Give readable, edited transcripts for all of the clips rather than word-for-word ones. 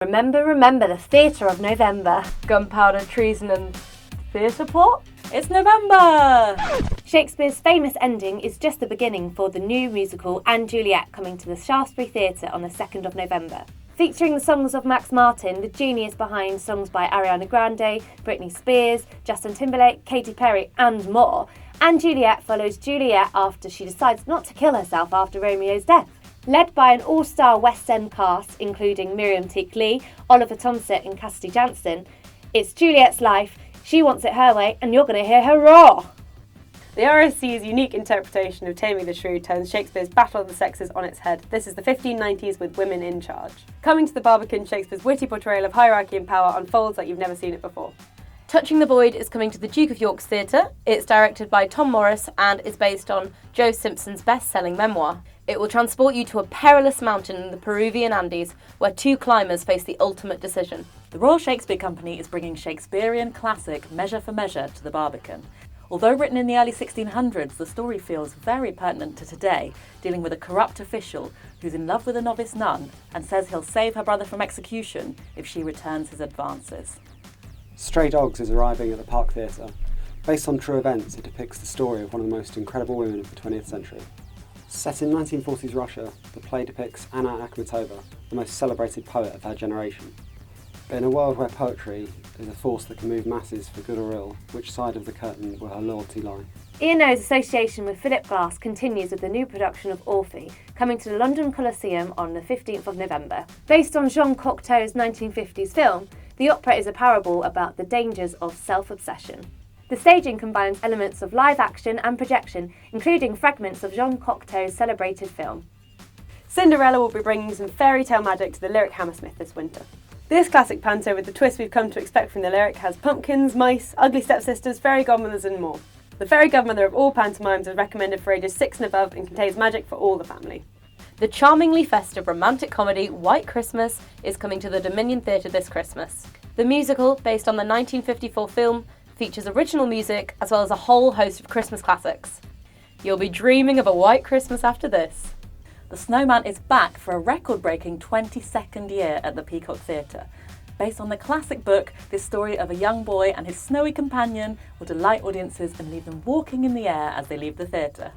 Remember, remember the theatre of November. Gunpowder, treason and theatre plot? It's November! Shakespeare's famous ending is just the beginning for the new musical & Juliet coming to the Shaftesbury Theatre on the 2nd of November. Featuring the songs of Max Martin, the genius behind songs by Ariana Grande, Britney Spears, Justin Timberlake, Katy Perry and more, & Juliet follows Juliet after she decides not to kill herself after Romeo's death. Led by an all-star West End cast including Miriam Teak Lee, Oliver Tomsett and Cassidy Jansen, it's Juliet's life, she wants it her way, and you're going to hear her roar! The RSC's unique interpretation of Taming the Shrew turns Shakespeare's Battle of the Sexes on its head. This is the 1590s with women in charge. Coming to the Barbican, Shakespeare's witty portrayal of hierarchy and power unfolds like you've never seen it before. Touching the Void is coming to the Duke of York's Theatre. It's directed by Tom Morris and is based on Joe Simpson's best-selling memoir. It will transport you to a perilous mountain in the Peruvian Andes where two climbers face the ultimate decision. The Royal Shakespeare Company is bringing Shakespearean classic Measure for Measure to the Barbican. Although written in the early 1600s, the story feels very pertinent to today, dealing with a corrupt official who's in love with a novice nun and says he'll save her brother from execution if she returns his advances. Stray Dogs is arriving at the Park Theatre. Based on true events, it depicts the story of one of the most incredible women of the 20th century. Set in 1940s Russia, the play depicts Anna Akhmatova, the most celebrated poet of her generation. But in a world where poetry is a force that can move masses for good or ill, which side of the curtain will her loyalty lie? Ian O's association with Philip Glass continues with the new production of Orphy, coming to the London Coliseum on the 15th of November. Based on Jean Cocteau's 1950s film, the opera is a parable about the dangers of self-obsession. The staging combines elements of live action and projection, including fragments of Jean Cocteau's celebrated film. Cinderella will be bringing some fairy tale magic to the Lyric Hammersmith this winter. This classic panto with the twist we've come to expect from the Lyric has pumpkins, mice, ugly stepsisters, fairy godmothers and more. The fairy godmother of all pantomimes is recommended for ages 6 and above and contains magic for all the family. The charmingly festive romantic comedy White Christmas is coming to the Dominion Theatre this Christmas. The musical, based on the 1954 film, features original music as well as a whole host of Christmas classics. You'll be dreaming of a white Christmas after this. The Snowman is back for a record-breaking 22nd year at the Peacock Theatre. Based on the classic book, this story of a young boy and his snowy companion will delight audiences and leave them walking in the air as they leave the theatre.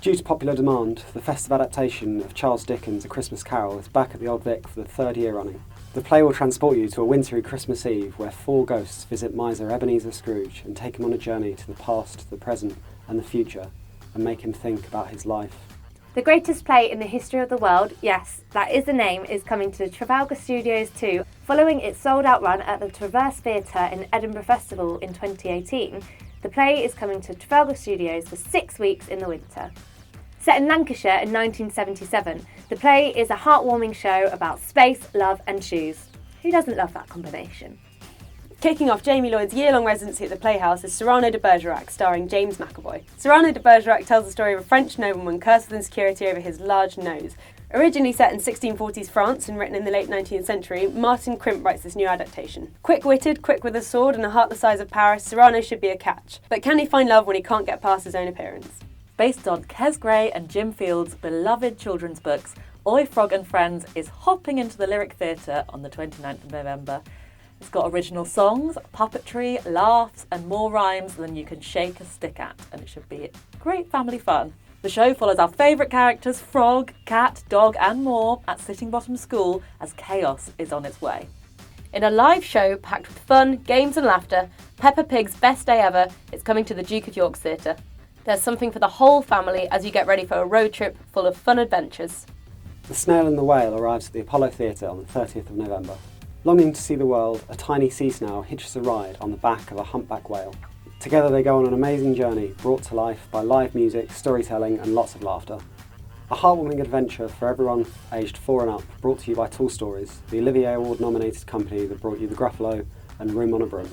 Due to popular demand, the festive adaptation of Charles Dickens' A Christmas Carol is back at the Old Vic for the 3rd year running. The play will transport you to a wintry Christmas Eve where 4 ghosts visit miser Ebenezer Scrooge and take him on a journey to the past, the present and the future and make him think about his life. The greatest play in the history of the world, yes, that is the name, is coming to the Trafalgar Studios too. Following its sold-out run at the Traverse Theatre in Edinburgh Festival in 2018, the play is coming to Trafalgar Studios for 6 weeks in the winter. Set in Lancashire in 1977, the play is a heartwarming show about space, love and shoes. Who doesn't love that combination? Kicking off Jamie Lloyd's year-long residency at the Playhouse is Cyrano de Bergerac, starring James McAvoy. Cyrano de Bergerac tells the story of a French nobleman cursed with insecurity over his large nose. Originally set in 1640s France and written in the late 19th century, Martin Crimp writes this new adaptation. Quick-witted, quick with a sword and a heart the size of Paris, Cyrano should be a catch. But can he find love when he can't get past his own appearance? Based on Kes Gray and Jim Field's beloved children's books, Oi Frog and Friends is hopping into the Lyric Theatre on the 29th of November. It's got original songs, puppetry, laughs and more rhymes than you can shake a stick at, and it should be great family fun. The show follows our favourite characters Frog, Cat, Dog and more at Sitting Bottom School as chaos is on its way. In a live show packed with fun, games and laughter, Peppa Pig's best day ever is coming to the Duke of York's Theatre. There's something for the whole family as you get ready for a road trip full of fun adventures. The Snail and the Whale arrives at the Apollo Theatre on the 30th of November. Longing to see the world, a tiny sea snail hitches a ride on the back of a humpback whale. Together they go on an amazing journey, brought to life by live music, storytelling and lots of laughter. A heartwarming adventure for everyone aged 4 and up, brought to you by Tall Stories, the Olivier Award nominated company that brought you The Gruffalo and Room on a Broom.